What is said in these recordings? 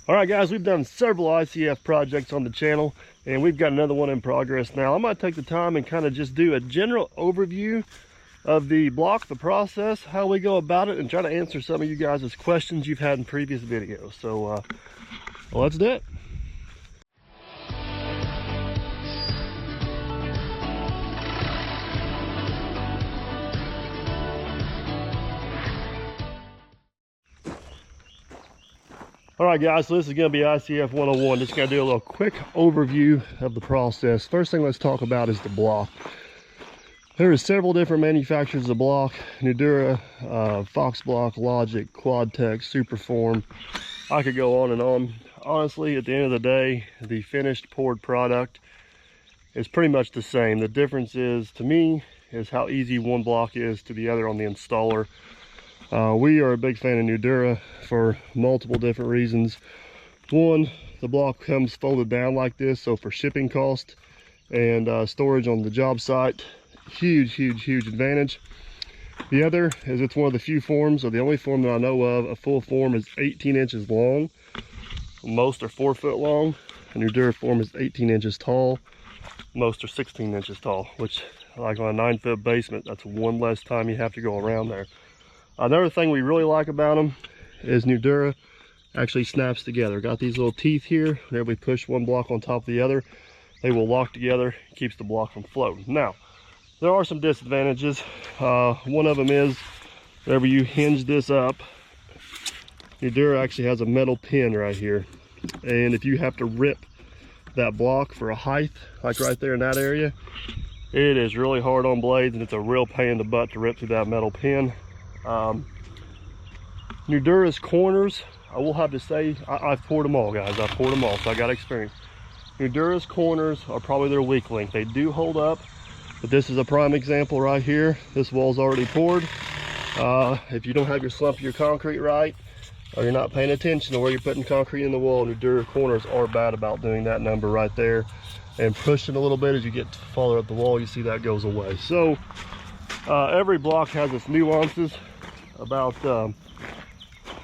All right, guys, we've done several ICF projects on the channel, and we've got another one in progress now. I'm going to take the time and kind of just do a general overview of the block, the process, how we go about it, and try to answer some of you guys' questions you've had in previous videos. So well, let's do it. All right, guys, so this is going to be ICF 101. Just going to do a little quick overview of the process. First thing let's talk about is the block. There are several different manufacturers of block: Nudura, Fox Block, Logic, Quadtech, Superform. I could go on and on. Honestly, at the end of the day, the finished poured product is pretty much the same. The difference is, to me, is how easy one block is to the other on the installer. We are a big fan of Nudura for multiple different reasons. One, the block comes folded down like this, so for shipping cost and storage on the job site, huge advantage. The other is it's one of the few forms, or the only form that I know of, a full form is 18 inches long. Most are 4 foot long. A Nudura form is 18 inches tall. Most are 16 inches tall, which, like on a 9-foot basement, that's one less time you have to go around there. Another thing we really like about them is Nudura actually snaps together. Got these little teeth here. Whenever we push one block on top of the other, they will lock together, keeps the block from floating. Now, there are some disadvantages. One of them is whenever you hinge this up, Nudura actually has a metal pin right here. And if you have to rip that block for a height, like right there in that area, it is really hard on blades, and it's a real pain in the butt to rip through that metal pin. Nudura's corners, I will have to say, I've poured them all, guys. I've poured them all, so I got experience. Nudura's corners are probably their weak link. They do hold up, but this is a prime example right here. This wall's already poured. If you don't have your slump of your concrete right, or you're not paying attention to where you're putting concrete in the wall, Nudura corners are bad about doing that number right there. And pushing a little bit as you get farther up the wall, you see that goes away. So every block has its nuances about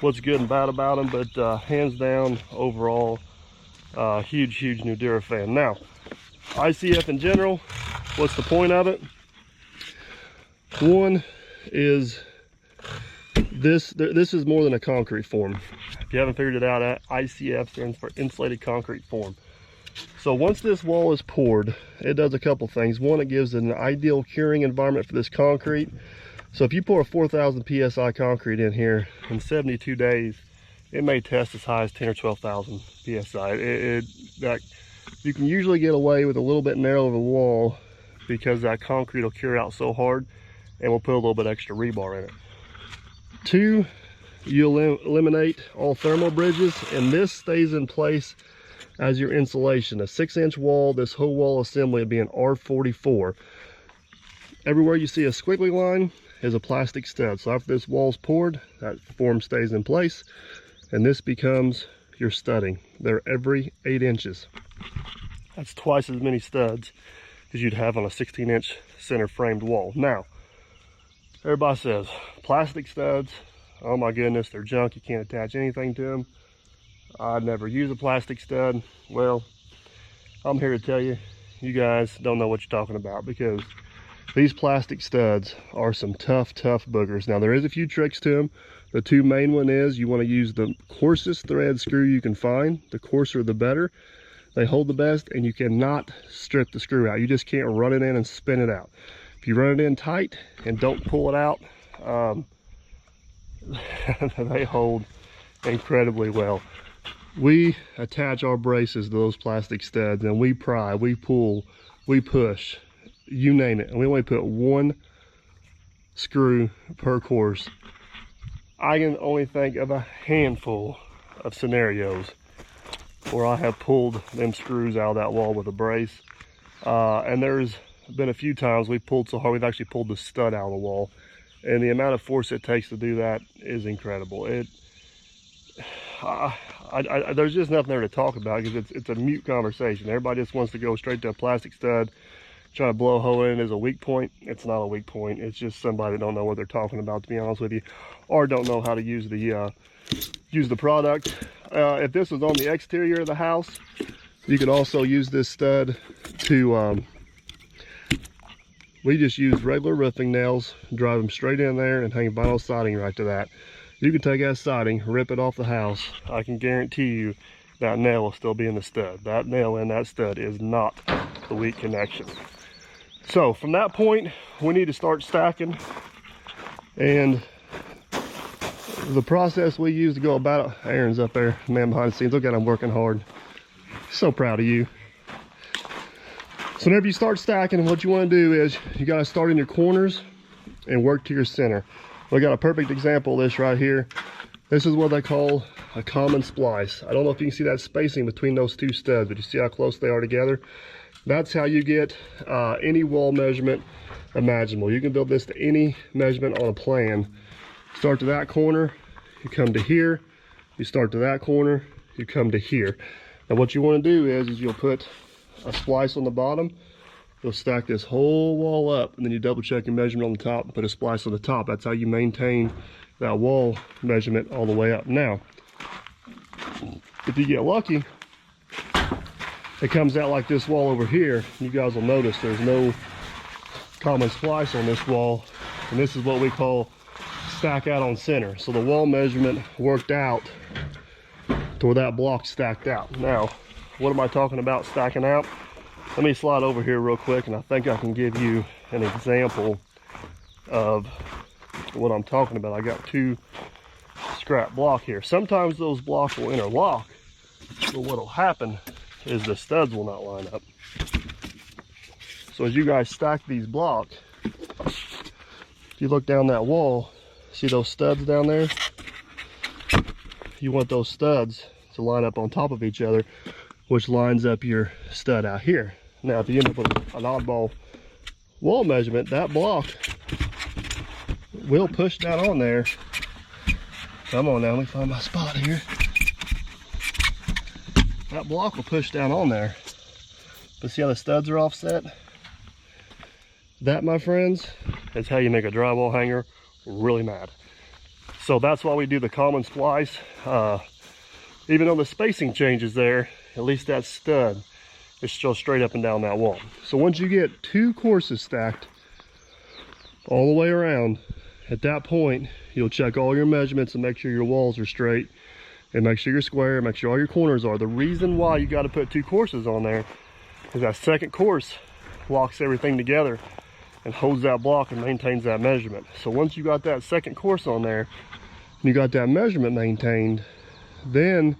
what's good and bad about them, but hands down, overall, huge Nudura fan. Now, ICF in general, what's the point of it? One is this is more than a concrete form. If you haven't figured it out, ICF stands for insulated concrete form. So once this wall is poured, it does a couple things. One, it gives an ideal curing environment for this concrete. So if you pour a 4,000 PSI concrete in here in 72 days, it may test as high as 10 or 12,000 PSI. You can usually get away with a little bit narrow of a wall because that concrete will cure out so hard, and we'll put a little bit extra rebar in it. Two, you eliminate all thermal bridges, and this stays in place as your insulation. A 6-inch wall, this whole wall assembly will be an R44. Everywhere you see a squiggly line is a plastic stud. So after this wall's poured, that form stays in place, and this becomes your studding. They're every 8 inches. That's twice as many studs as you'd have on a 16-inch center framed wall. Now, everybody says plastic studs, oh my goodness, they're junk, you can't attach anything to them. I'd never use a plastic stud. Well, I'm here to tell you, you guys don't know what you're talking about, because these plastic studs are some tough boogers. Now, there is a few tricks to them. The two main one is you want to use the coarsest thread screw you can find. The coarser the better. They hold the best, and you cannot strip the screw out. You just can't run it in and spin it out. If you run it in tight and don't pull it out, they hold incredibly well. We attach our braces to those plastic studs, and we pry, we pull, we push, you name it, and we only put one screw per course. I can only think of a handful of scenarios where I have pulled them screws out of that wall with a brace, and there's been a few times we've pulled so hard we've actually pulled the stud out of the wall, and the amount of force it takes to do that is incredible. There's just nothing there to talk about, because it's a mute conversation. Everybody just wants to go straight to a plastic stud, trying to blow a hole in as a weak point. It's not a weak point. It's just somebody that don't know what they're talking about, to be honest with you, or don't know how to use the product. if this was on the exterior of the house, you could also use this stud to, we just use regular roofing nails, drive them straight in there and hang vinyl siding right to that. You can take that siding, rip it off the house. I can guarantee you that nail will still be in the stud. That nail in that stud is not the weak connection. So from that point, we need to start stacking. And the process we use to go about it, Aaron's up there, man behind the scenes. Look at him working hard. So proud of you. So whenever you start stacking, what you want to do is you got to start in your corners and work to your center. We got a perfect example of this right here. This is what they call a common splice. I don't know if you can see that spacing between those two studs, but you see how close they are together? That's how you get any wall measurement imaginable. You can build this to any measurement on a plan. Start to that corner, you come to here. You start to that corner, you come to here. Now what you want to do is you'll put a splice on the bottom. You'll stack this whole wall up, and then you double check your measurement on the top and put a splice on the top. That's how you maintain that wall measurement all the way up. Now, if you get lucky, it comes out like this wall over here. You guys will notice there's no common splice on this wall, and this is what we call stack out on center. So the wall measurement worked out to where that block stacked out. Now, what am I talking about stacking out? Let me slide over here real quick, and I think I can give you an example of what I'm talking about. I got two scrap block here. Sometimes those blocks will interlock, but what will happen is the studs will not line up. So as you guys stack these blocks, if you look down that wall, see those studs down there? You want those studs to line up on top of each other, which lines up your stud out here. Now, if you end up with an oddball wall measurement, that block will push down on there. Come on now, let me find my spot here. That block will push down on there. But see how the studs are offset? That, my friends, is how you make a drywall hanger really mad. So that's why we do the common splice. Even though the spacing changes there, at least that stud is still straight up and down that wall. So once you get two courses stacked all the way around, at that point, you'll check all your measurements and make sure your walls are straight, and make sure you're square, make sure all your corners are. The reason why you got to put two courses on there is that second course locks everything together and holds that block and maintains that measurement. So once you got that second course on there, and you got that measurement maintained, then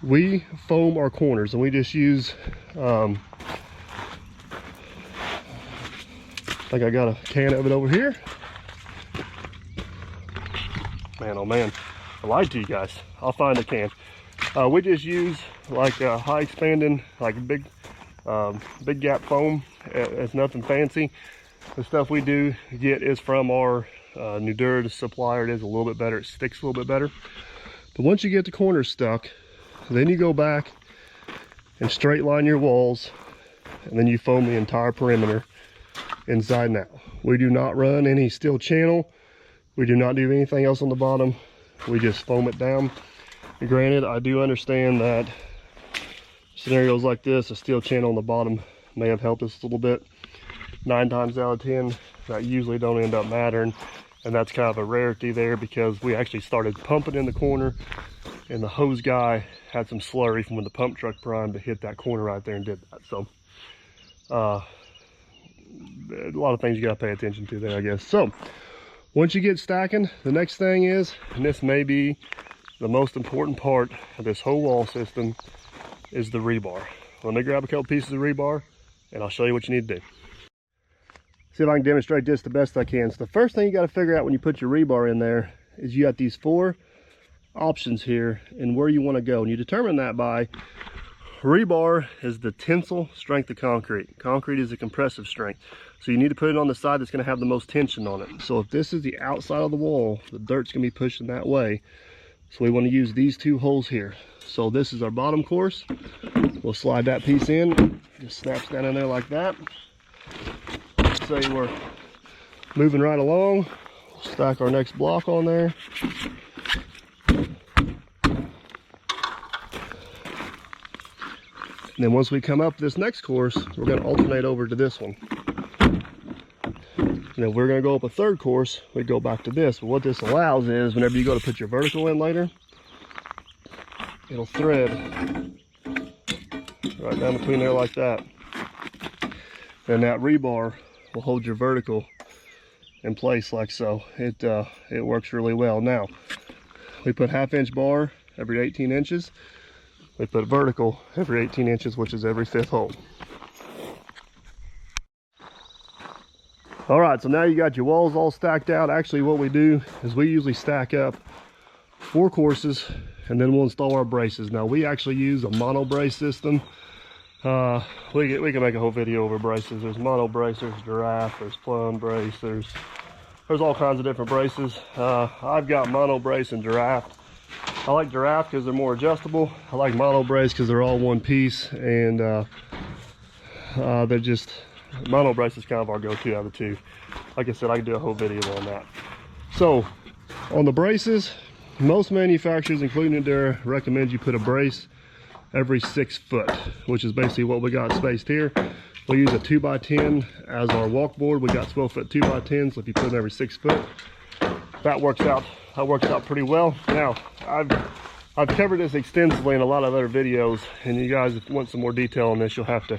we foam our corners, and we just use, I think I got a can of it over here. Man, oh man, I lied to you guys. I'll find a can. We just use like a high expanding, like a big gap foam. It's nothing fancy. The stuff we do get is from our nudura supplier. It is a little bit better. It sticks a little bit better. But once you get the corners stuck, then you go back and straight line your walls, and then you foam the entire perimeter inside and out. We do not run any steel channel. We do not do anything else on the bottom. We just foam it down. And granted, I do understand that scenarios like this, a steel channel on the bottom may have helped us a little bit. 9 times out of 10, that usually don't end up mattering. And that's kind of a rarity there, because we actually started pumping in the corner, and the hose guy had some slurry from when the pump truck primed to hit that corner right there and did that. So a lot of things you got to pay attention to there, I guess. So once you get stacking, the next thing is, and this may be the most important part of this whole wall system, is the rebar. Let me grab a couple pieces of rebar and I'll show you what you need to do. See if I can demonstrate this the best I can. So the first thing you got to figure out when you put your rebar in there is you got these 4 options here and where you want to go. And you determine that by rebar is the tensile strength of concrete. Concrete is a compressive strength. So you need to put it on the side that's going to have the most tension on it. So if this is the outside of the wall, the dirt's going to be pushing that way. So we want to use these 2 holes here. So this is our bottom course. We'll slide that piece in. Just snaps down in there like that. Say we're moving right along. We'll stack our next block on there. And then once we come up this next course, we're going to alternate over to this one. And if we're going to go up a third course, we go back to this. But what this allows is whenever you go to put your vertical in later, it'll thread right down between there like that. And that rebar will hold your vertical in place like so. It works really well. Now, we put 1/2 inch bar every 18 inches. We put vertical every 18 inches, which is every 5th hole. All right, so now you got your walls all stacked out. Actually, what we do is we usually stack up 4 courses and then we'll install our braces. Now, we actually use a mono brace system. We can make a whole video over braces. There's mono brace, there's giraffe, there's plum brace, there's all kinds of different braces. I've got mono brace and giraffe. I like giraffe because they're more adjustable. I like mono brace because they're all one piece, and they're just, mono brace is kind of our go-to out of the two. Like I said, I can do a whole video on that. So on the braces, most manufacturers, including Nudura, recommend you put a brace every 6 foot, which is basically what we got spaced here. We use a 2x10 as our walk board. We got 12 foot 2x10, so if you put it every 6 foot, that works out pretty well. Now, I've covered this extensively in a lot of other videos, and you guys, if you want some more detail on this, you'll have to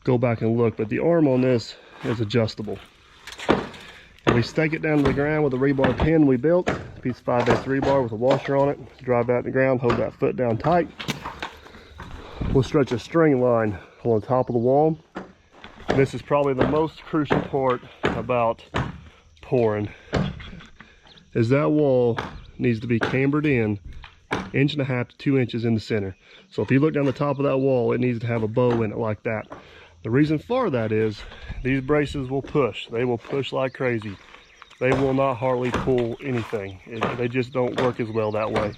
go back and look. But the arm on this is adjustable. And we stake it down to the ground with a rebar pin we built, a piece of 5/8 rebar with a washer on it. Drive that in the ground, hold that foot down tight. We'll stretch a string line on the top of the wall. This is probably the most crucial part about pouring, is that wall needs to be cambered in 1.5 inches to 2 inches in the center. So if you look down the top of that wall, it needs to have a bow in it like that. The reason for that is these braces will push. They will push like crazy. They will not hardly pull anything. They just don't work as well that way.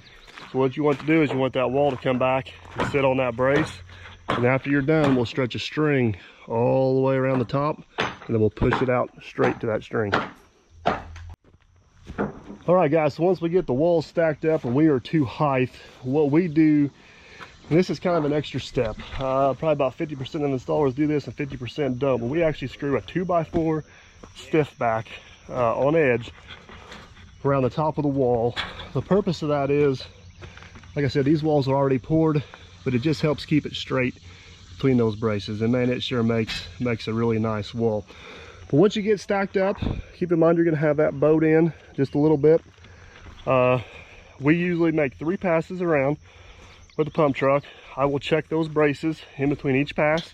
So what you want to do is you want that wall to come back and sit on that brace. And after you're done, we'll stretch a string all the way around the top, and then we'll push it out straight to that string. All right, guys, so once we get the walls stacked up and we are to height, what we do, and this is kind of an extra step. Probably about 50% of the installers do this and 50% don't, but we actually screw a 2x4 stiff back on edge around the top of the wall. The purpose of that is, like I said, these walls are already poured, but it just helps keep it straight between those braces, and man, it sure makes a really nice wall. But once you get stacked up, keep in mind you're going to have that bowed in just a little bit. We usually make 3 passes around with the pump truck. I will check those braces in between each pass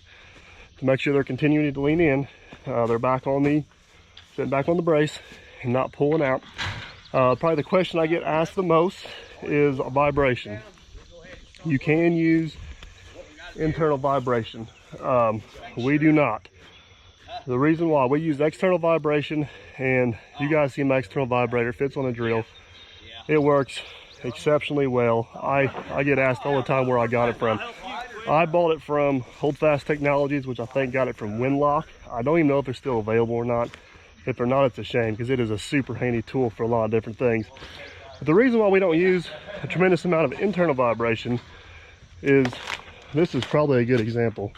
to make sure they're continuing to lean in. They're sitting back on the brace and not pulling out. Probably the question I get asked the most is vibration. You can use internal vibration. We do not. The reason why, we use external vibration, and you guys see my external vibrator, fits on a drill. It works exceptionally well. I get asked all the time where I got it from. I bought it from Holdfast Technologies, which I think got it from Winlock. I don't even know if they're still available or not. If they're not, it's a shame, because it is a super handy tool for a lot of different things. But the reason why we don't use a tremendous amount of internal vibration is, this is probably a good example.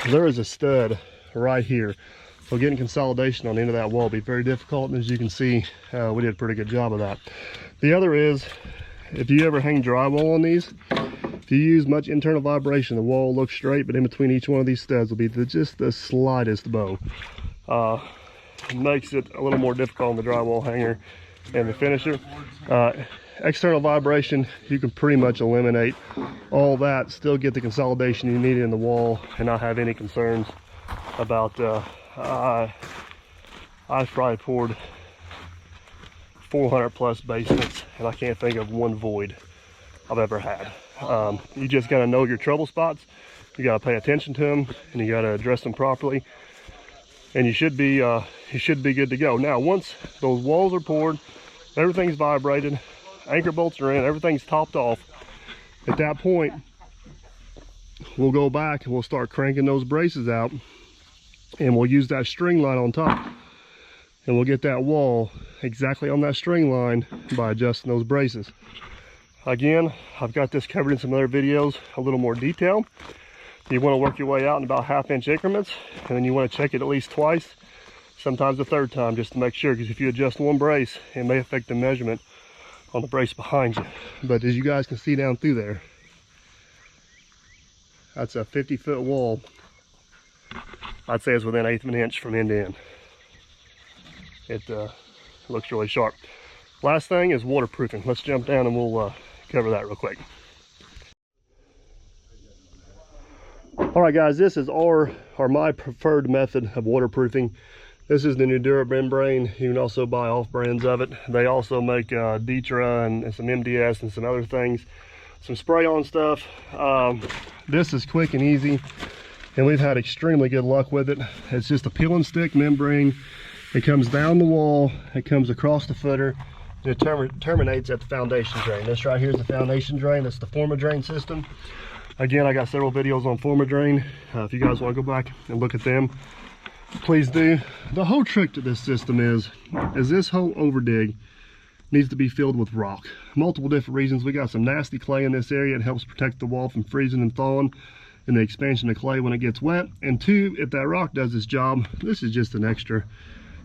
There is a stud right here. So getting consolidation on the end of that wall will be very difficult, and as you can see, we did a pretty good job of that. The other is, if you ever hang drywall on these, if you use much internal vibration, the wall looks straight, but in between each one of these studs will be just the slightest bow. It makes it a little more difficult on the drywall hanger and the finisher. External vibration, you can pretty much eliminate all that, still get the consolidation you need in the wall, and not have any concerns about I've probably poured 400 plus basements, and I can't think of one void I've ever had. You just got to know your trouble spots. You got to pay attention to them, and you got to address them properly, and you should be good to go. Now, once those walls are poured, everything's vibrated, anchor bolts are in, everything's topped off. At that point, we'll go back and we'll start cranking those braces out, and we'll use that string line on top, and we'll get that wall exactly on that string line by adjusting those braces. Again, I've got this covered in some other videos, a little more detail. You want to work your way out in about 1/2 inch increments, and then you want to check it at least twice, sometimes a third time, just to make sure, because if you adjust one brace, it may affect the measurement on the brace behind you. But as you guys can see down through there, that's a 50-foot wall. I'd say it's within 1/8 of an inch from end to end. It looks really sharp. Last thing is waterproofing. Let's jump down and we'll cover that real quick. All right, guys, this is my preferred method of waterproofing. This is the Nudura membrane. You can also buy off brands of it. They also make Detra and some MDS and some other things, some spray-on stuff. This is quick and easy, and we've had extremely good luck with it. It's just a peel and stick membrane. It comes down the wall, it comes across the footer, and it terminates at the foundation drain. This right here is the foundation drain. That's the forma drain system. Again, I got several videos on forma drain. If you guys want to go back and look at them, please do. The whole trick to this system is this whole overdig needs to be filled with rock. Multiple different reasons. We got some nasty clay in this area. It helps protect the wall from freezing and thawing and the expansion of clay when it gets wet. And two, if that rock does its job, this is just an extra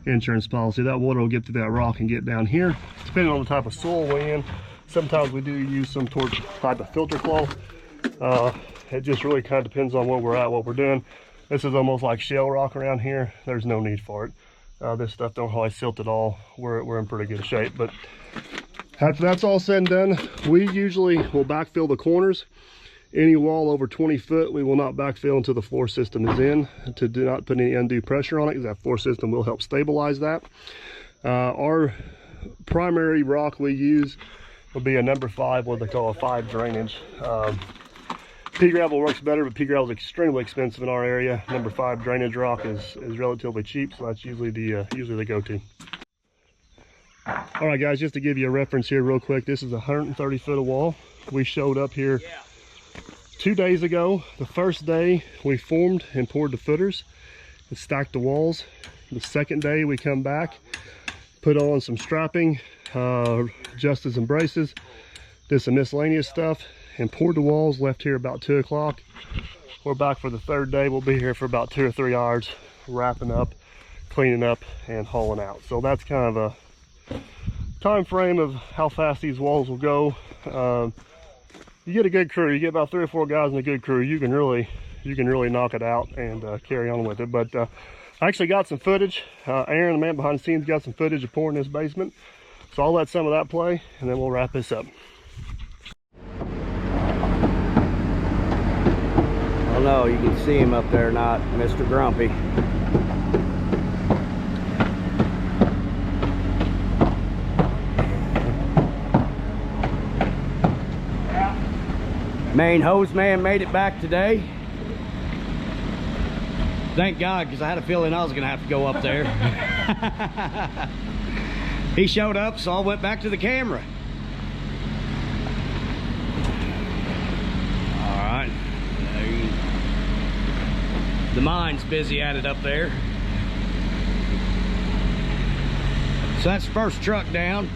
insurance policy. That water will get through that rock and get down here. Depending on the type of soil we're in, sometimes we do use some type of filter cloth. It just really kind of depends on where we're at, what we're doing. This is almost like shale rock around here. There's no need for it. This stuff don't really silt at all. We're in pretty good shape. But after that's all said and done, we usually will backfill the corners. Any wall over 20 foot, we will not backfill until the floor system is in, to do not put any undue pressure on it, because that floor system will help stabilize that. Our primary rock we use will be a number 5, what they call a 5 drainage. Pea gravel works better, but pea gravel is extremely expensive in our area. Number 5 drainage rock is relatively cheap, so that's usually the go-to. All right, guys, just to give you a reference here real quick, this is 130 foot of wall. We showed up here 2 days ago. The first day we formed and poured the footers and stacked the walls. The second day we come back, put on some strapping, adjusted some braces, did some miscellaneous stuff, and poured the walls. Left here about 2 o'clock. We're back for the third day. We'll be here for about 2 or 3 hours, wrapping up, cleaning up, and hauling out. So that's kind of a time frame of how fast these walls will go. You get a good crew, you get about 3 or 4 guys in a good crew, you can really knock it out and carry on with it. But I actually got some footage. Aaron, the man behind the scenes, got some footage of pouring this basement. So I'll let some of that play, and then we'll wrap this up. Oh no, you can see him up there, not Mr. Grumpy. Main hose man made it back today. Thank God, because I had a feeling I was going to have to go up there. He showed up, so I went back to the camera. All right. The mine's busy at it up there. So that's the first truck down.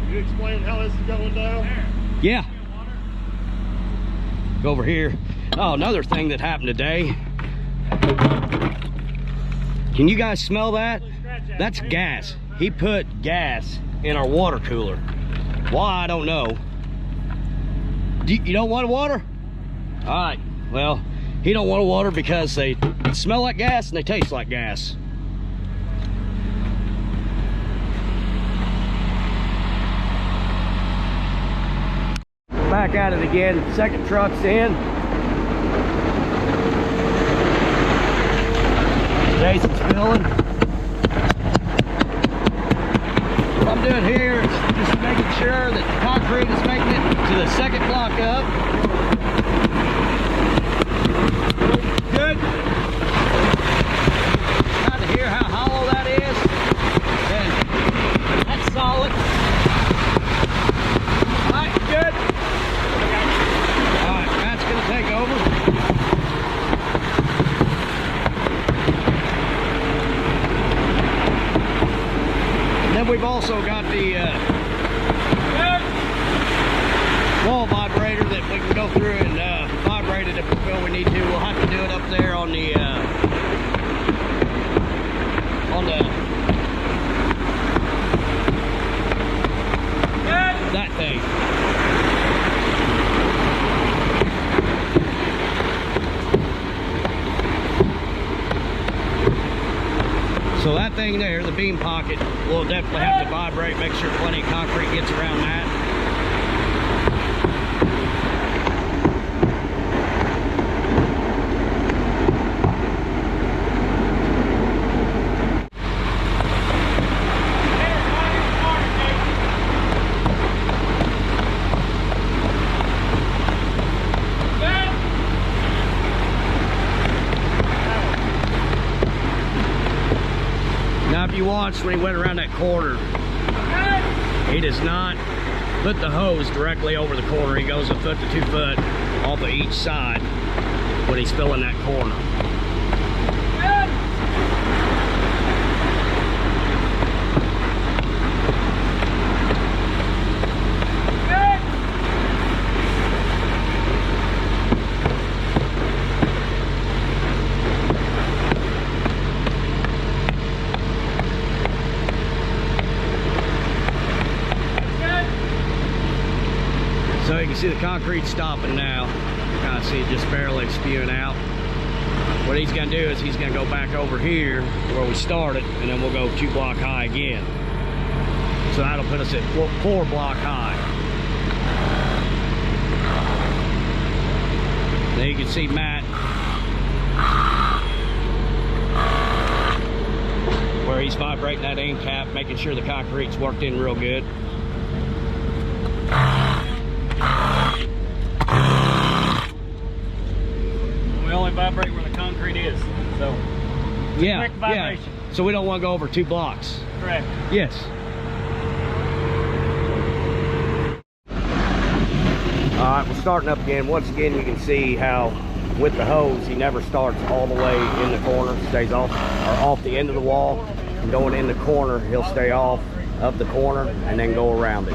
You explain how this is going down? Yeah. Go over here. Oh, another thing that happened today. Can you guys smell that? That's gas. He put gas in our water cooler. Why, I don't know. You don't want water? All right, well, he don't want water because they smell like gas and they taste like gas. Back at it again. Second truck's in. Jason's filling. What I'm doing here is just making sure that the concrete is making it to the second block up. Good. Trying to hear how hollow that is. And that's solid. good? All right, Matt's gonna take over. Then we've also got the wall vibrator that we can go through and vibrate it if we feel we need to. We'll have to do it up there on the that thing. So that thing there, the beam pocket, we'll definitely have to vibrate, make sure plenty of concrete gets around that. Now if you watched when he went around that corner, he does not put the hose directly over the corner. He goes 1 foot to 2 foot off of each side when he's filling that corner. So you can see the concrete stopping now. You kind of see it just barely spewing out. What he's going to do is he's going to go back over here where we started, and then we'll go 2 block high again. So that'll put us at 4 block high. There you can see Matt where he's vibrating that aim cap, making sure the concrete's worked in real good. We only vibrate where the concrete is, so Yeah, quick vibration. yeah. So we don't want to go over 2 blocks. Correct. Yes. All right, we're starting up again. Once again, you can see how with the hose, he never starts all the way in the corner, stays off the end of the wall. And going in the corner, he'll stay off of the corner and then go around it.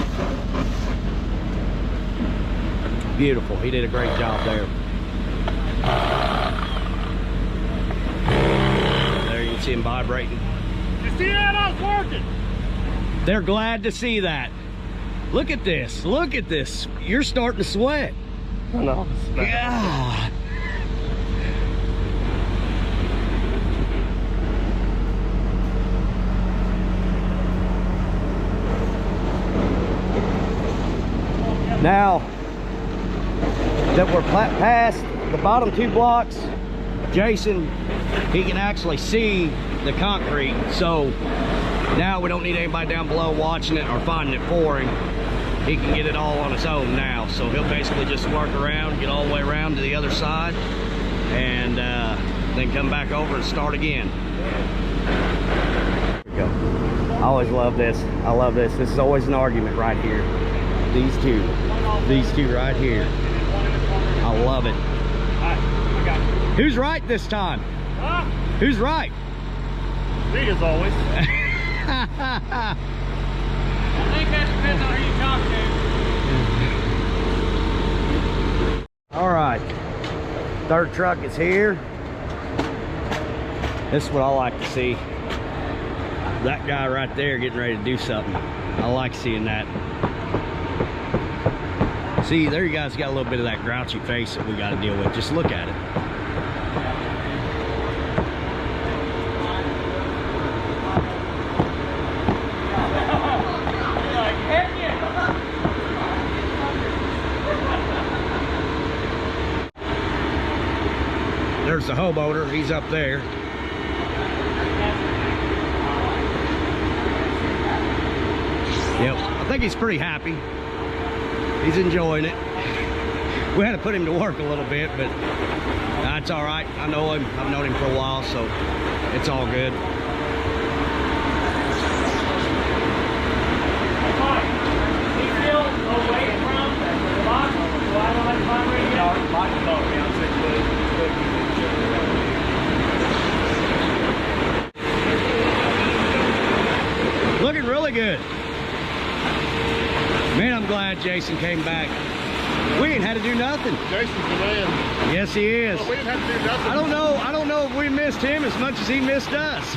Beautiful. He did a great job there. There you can see him vibrating. You see that? I was working. They're glad to see that. Look at this. Look at this. You're starting to sweat. I know. Yeah. Now that we're past the bottom 2 blocks, Jason, he can actually see the concrete. So now we don't need anybody down below watching it or finding it for him. He can get it all on his own now. So he'll basically just work around, get all the way around to the other side, and then come back over and start again. There we go. I always love this. I love this. This is always an argument right here. These two right here. I love it. Alright, I got you. Who's right this time? Huh? Who's right? Me as always. I think that depends on who you talk to. All right, 3rd truck is here. This is what I like to see. That guy right there getting ready to do something. I like seeing that. See, there you guys got a little bit of that grouchy face that we got to deal with. Just look at it. There's the homeowner. He's up there. Yep, I think he's pretty happy. He's enjoying it. We had to put him to work a little bit, but that's all right. I know him. I've known him for a while, so it's all good. He feels away from really good. Man, I'm glad Jason came back. We ain't had to do nothing. Jason's the man. Yes, he is. Well, we didn't have to do nothing. I don't know if we missed him as much as he missed us.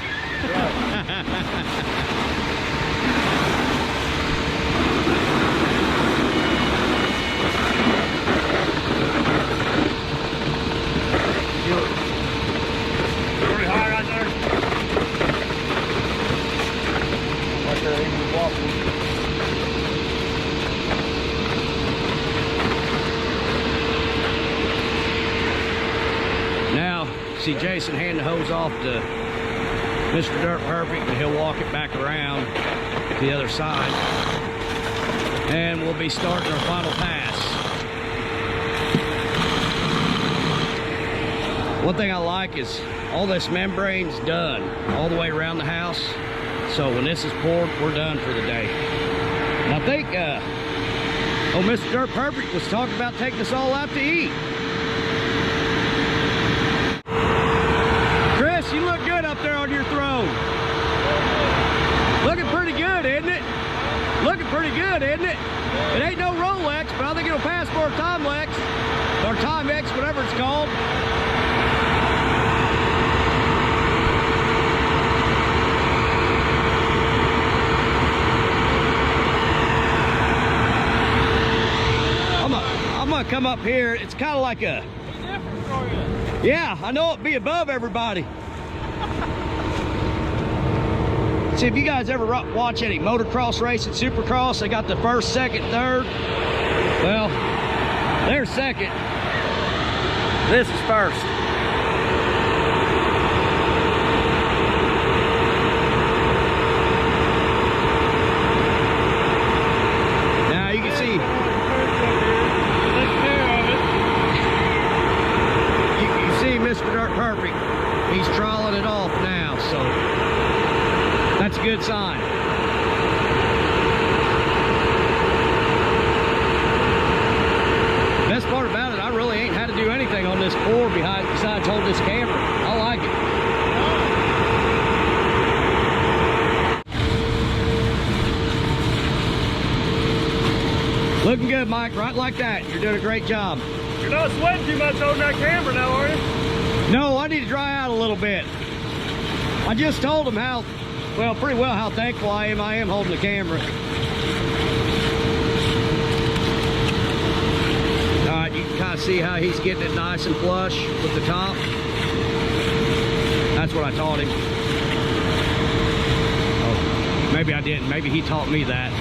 Pretty high right there. Right there, he was walking. Now, see Jason hand the hose off to Mr. Dirt Perfect, and he'll walk it back around to the other side. And we'll be starting our final pass. One thing I like is all this membrane's done all the way around the house. So when this is poured, we're done for the day. And I think, Mr. Dirt Perfect was talking about taking us all out to eat. Chris, you look good up there on your throne. Looking pretty good, isn't it? Looking pretty good, isn't it? It ain't no Rolex, but I think it'll pass for a Timex, or Timex, whatever it's called. I'm gonna come up here. It's kind of like a... Yeah, I know it'd be above everybody. See, if you guys ever watch any motocross racing, supercross, they got the first, second, third. Well, they're second. This is first. Now you can see. You see Mr. Dirt Perfect. He's trawling it off now, so that's a good sign. Best part about it, I really ain't had to do anything on this pour besides hold this camera. I like it. Looking good, Mike, right like that. You're doing a great job. You're not sweating too much on that camera now, are you? No, I need to dry out a little bit. I just told him pretty well how thankful I am holding the camera. All right, you can kind of see how he's getting it nice and flush with the top. That's what I taught him. Oh, maybe I didn't. Maybe he taught me that.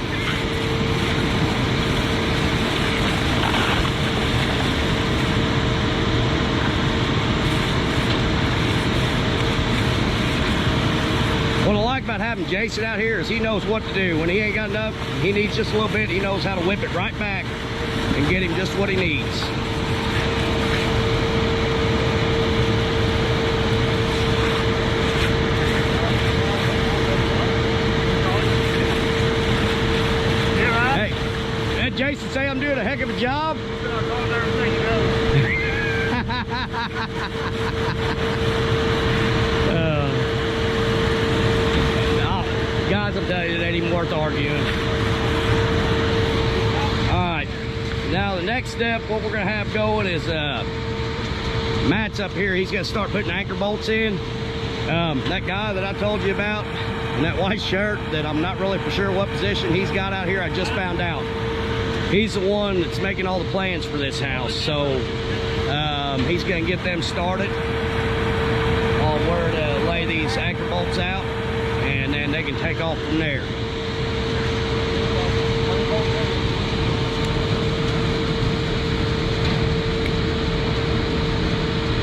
What I like about having Jason out here is he knows what to do. When he ain't got enough, he needs just a little bit, he knows how to whip it right back and get him just what he needs. Hey, did Jason say I'm doing a heck of a job? Guys, I'm telling you, it ain't even worth arguing. Alright, now the next step, what we're going to have going is Matt's up here. He's going to start putting anchor bolts in. That guy that I told you about in that white shirt that I'm not really for sure what position he's got out here, I just found out. He's the one that's making all the plans for this house. So he's going to get them started on where to lay these anchor bolts out. And then they can take off from there.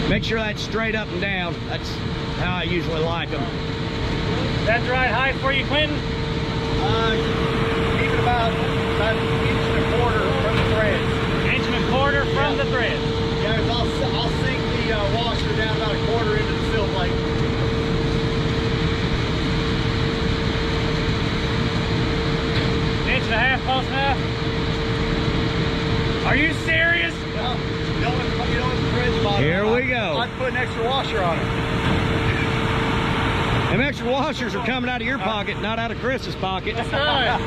Make sure that's straight up and down. That's how I usually like them. That's the right height for you, Clinton? Keep it about an inch and a quarter from the thread. Inch and a quarter from the thread. Yeah, I'll sink the washer down about a quarter into the sill plate. Inch and a half, close enough? Are you serious? No, the thread's bottom. Here we go. I'd put an extra washer on it. Them extra washers are coming out of your pocket, not out of Chris's pocket. That's right.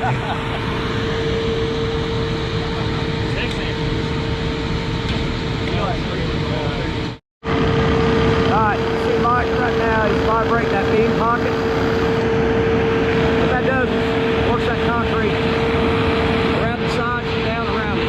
Alright, you see Mike right now, he's vibrating that beam pocket. What that does is works that concrete around the sides and down around it.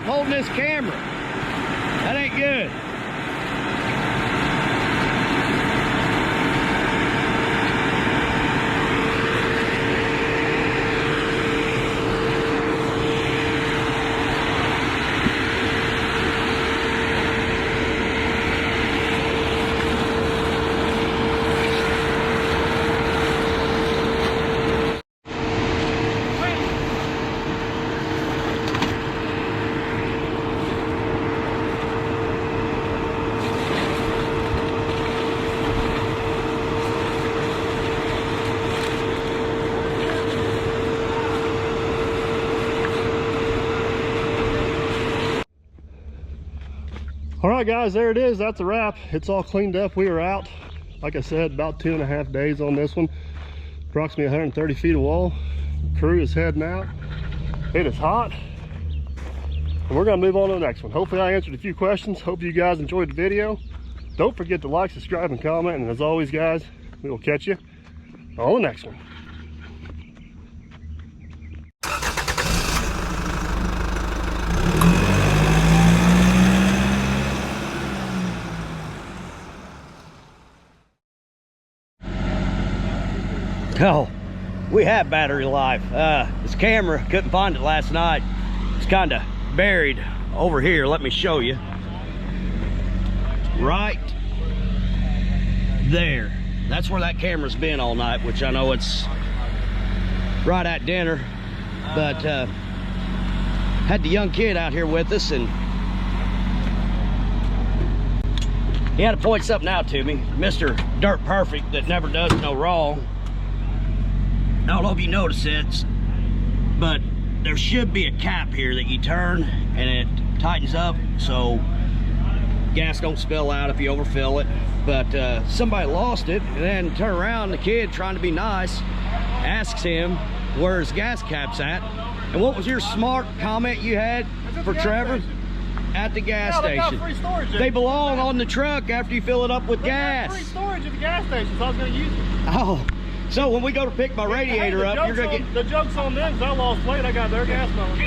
Holding this camera. That ain't good. All right, guys, there it is. That's a wrap. It's all cleaned up. We are out. Like I said, about 2.5 days on this one. Approximately 130 feet of wall. Crew is heading out. It is hot. And we're gonna move on to the next one. Hopefully I answered a few questions. Hope you guys enjoyed the video. Don't forget to like, subscribe, and comment. And as always, guys, we will catch you on the next one. Oh, we have battery life. This camera, couldn't find it last night. It's kind of buried over here. Let me show you. Right there. That's where that camera's been all night, which I know it's right at dinner. But had the young kid out here with us, and he had to point something out to me. Mr. Dirt Perfect that never does no wrong. I don't know if you notice it, but there should be a cap here that you turn and it tightens up so gas don't spill out if you overfill it. But somebody lost it, and then turn around, the kid, trying to be nice, asks him where his gas cap's at. And what was your smart comment you had for Trevor? At the gas station. Free storage. They belong on the truck after you fill it up with gas. Free storage at the gas station, so I was going to use it. Oh. So when we go to pick my radiator up, you're gonna get... The joke's on them, because I lost weight, I got their gas going.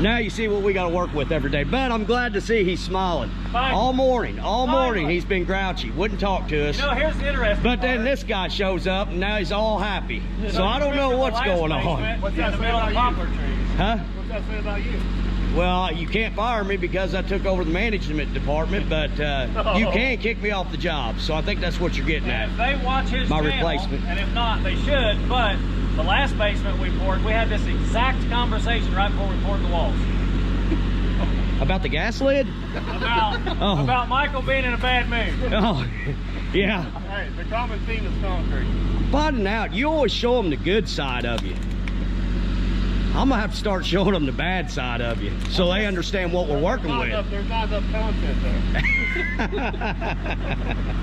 Now you see what we got to work with every day. But I'm glad to see he's smiling. Fine. All morning he's been grouchy, wouldn't talk to us. You know, here's the interesting But then part. this guy shows up, and now he's all happy. So I don't know what's going on. What's that say about poplar trees? Huh? What's that say about you? Well, you can't fire me because I took over the management department, but you can kick me off the job. So I think that's what you're getting at. If they watch his My channel, replacement. and if not, they should. But the last basement we poured, we had this exact conversation right before we poured the walls. About the gas lid? About Michael being in a bad mood. Oh, yeah. Hey, the common theme is concrete. Finding out, you always show them the good side of you. I'm gonna have to start showing them the bad side of you, so they understand what we're working with. There's not enough content there.